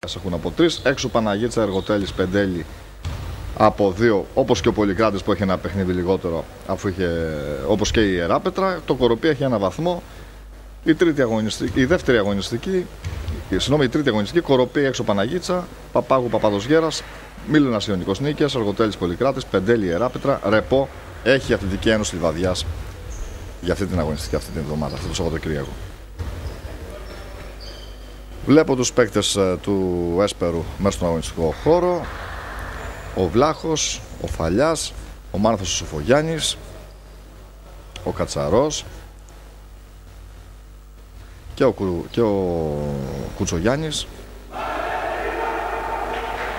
έχουν από 3. Έξω Παναγίτσα, Εργοτέλης, Πεντέλη από 2. Όπως και ο Πολυκράτης που έχει ένα παιχνίδι λιγότερο, αφού είχε, όπως και η Ιεράπετρα. Το Κοροπή έχει ένα βαθμό. Η τρίτη αγωνιστική, Κοροπή έξω Παναγίτσα, Παπάγου Παπάδος Γέρας, Μήλωνας Ιωνικός Νίκης, Εργοτέλης Πολυκράτης, Πεντέλη Ιεράπετρα, Ρεπό έχει Αθλητική Ένωση Λιβαδιάς για αυτή την αγωνιστική, αυτή την εβδομάδα, αυτό το Σαββατοκύριακο. Βλέπω τους παίκτες του Έσπερου μέσα στον αγωνιστικό χώρο. Ο Βλάχος, ο Φαλιάς, ο Μάνθος ο Σοφογιάννης, ο Κατσαρός και ο Κουτσογιάννης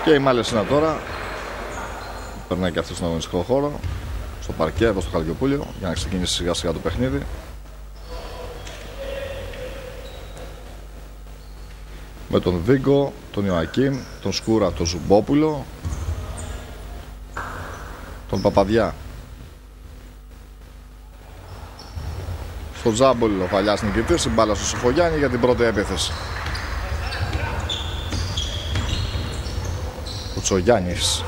και η Μάλεσίνα τώρα περνάει και αυτή στον αγωνιστικό χώρο, στο παρκέ εδώ στο Χαλκιοπούλιο, για να ξεκινήσει σιγά σιγά το παιχνίδι. Με τον Βίγκο, τον Ιωακίμ, τον Σκούρα, τον Ζουμπόπουλο, τον Παπαδιά. Στο Τζάμπολ ο Φαλιάς νικητής, η μπάλα στο Σοφογιάννη για την πρώτη επίθεση. Κουτσογιάννης.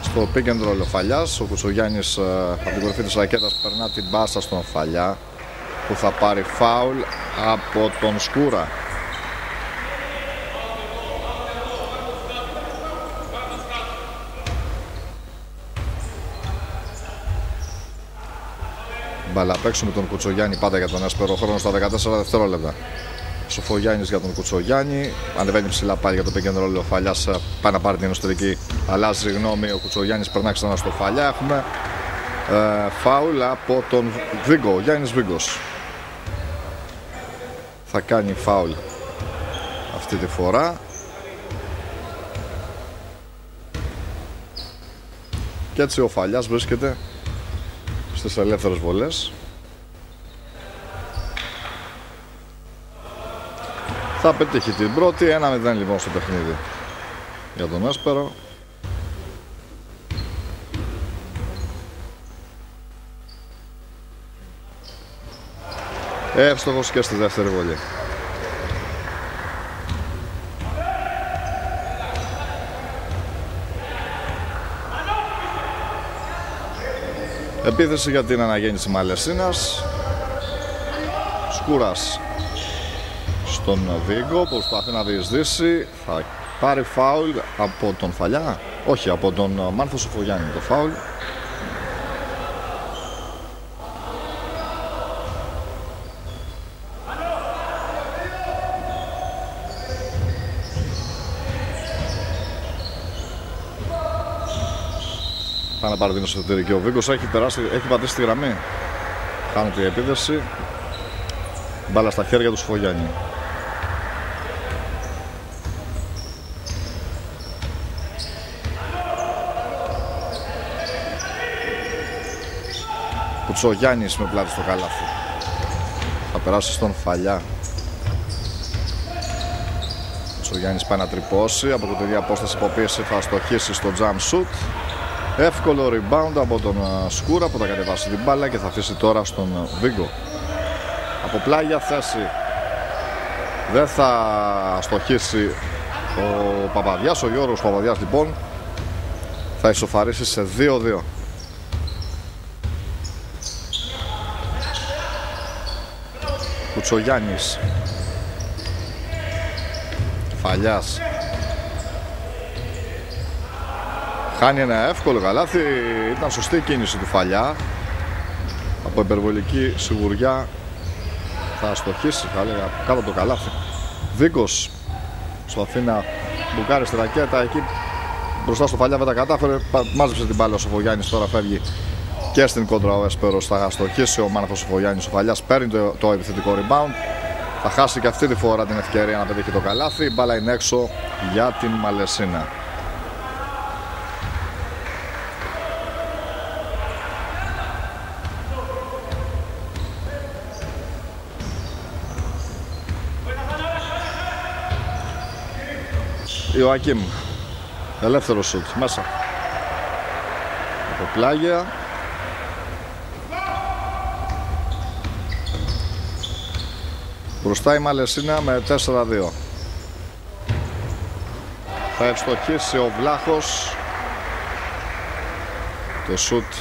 Στο pick and roll ο Φαλιάς, ο Κουτσογιάννης από την κορυφή της ρακέτας περνά την μπάσα στον Φαλιά, που θα πάρει φάουλ από τον Σκούρα. Μπάλα απ' έξω με τον Κουτσογιάννη πάντα για τον Έσπερο, χρόνο στα 14 δευτερόλεπτα. Σοφογιάννης για τον Κουτσογιάννη, ανεβαίνει ψηλά πάλι για το pick and roll ο Φαλιάς, πάει να πάρει την εσωτερική, αλλάζει γνώμη, ο Κουτσογιάννης περνά ξανά στο Φαλιά. Έχουμε φάουλ από τον Βίγκο, Γιάννης Βίγκος. Θα κάνει φάουλ αυτή τη φορά. Και έτσι ο Φαλιάς βρίσκεται στις ελεύθερες βολές. Θα πετύχει την πρώτη, 1-0 λοιπόν στο παιχνίδι για τον Έσπερο. Εύστοχος και στη δεύτερη βολή. Επίθεση για την αναγέννηση Μαλαισίνας. Σκούρας στον Βίγκο, προσπαθεί να διεισδύσει. Θα πάρει φάουλ από τον Φαλιά. Όχι, από τον Μάνθο Σοφογιάννη το φάουλ. Πάνε να πάρει την εσωτερική. Ο Βίγκος έχει πατήσει τη γραμμή. Χάνεται η επίδεση. Μπάλα στα χέρια του Σοφογιάννη. Κουτσογιάννης με πλάτη στο καλάθι. Θα περάσει στον Φαλιά. Κουτσογιάννης πάει να τρυπώσει. Από την ίδια απόσταση υποπίεση θα στοχίσει στο jump shoot. Εύκολο rebound από τον Σκούρα που θα κατεβάσει την μπάλα και θα αφήσει τώρα στον Βίγκο. Από πλάγια θέση δεν θα στοχίσει ο Παπαδιάς, ο Γιώργος Παπαδιάς λοιπόν θα ισοφαρίσει σε 2-2. Κουτσογιάννης, Φαλιάς, χάνει ένα εύκολο καλάθι. Ήταν σωστή η κίνηση του Φαλιά. Από υπερβολική σιγουριά θα στοχίσει, θα έλεγα, κάτω από το καλάθι. Βίγκος προσπαθεί να μπουκάρει στη ρακέτα. Εκεί μπροστά στο Φαλιά δεν τα κατάφερε. Μάζεψε την μπάλα ο Σοφογιάννης. Τώρα φεύγει και στην κόντρα ο Έσπερος. Θα στοχίσει ο Μάναθος Σοφογιάννης. Ο Φαλιάς παίρνει το επιθετικό rebound. Θα χάσει και αυτή τη φορά την ευκαιρία να πετύχει το καλάθι. Η μπάλα είναι έξω για την Μαλαισίνα. Ιωακίμ, ελεύθερο σουτ, μέσα από πλάγια. Μπροστά η Μαλαισίνα με 4-2. Θα ευστοχίσει ο Βλάχος. Το σουτ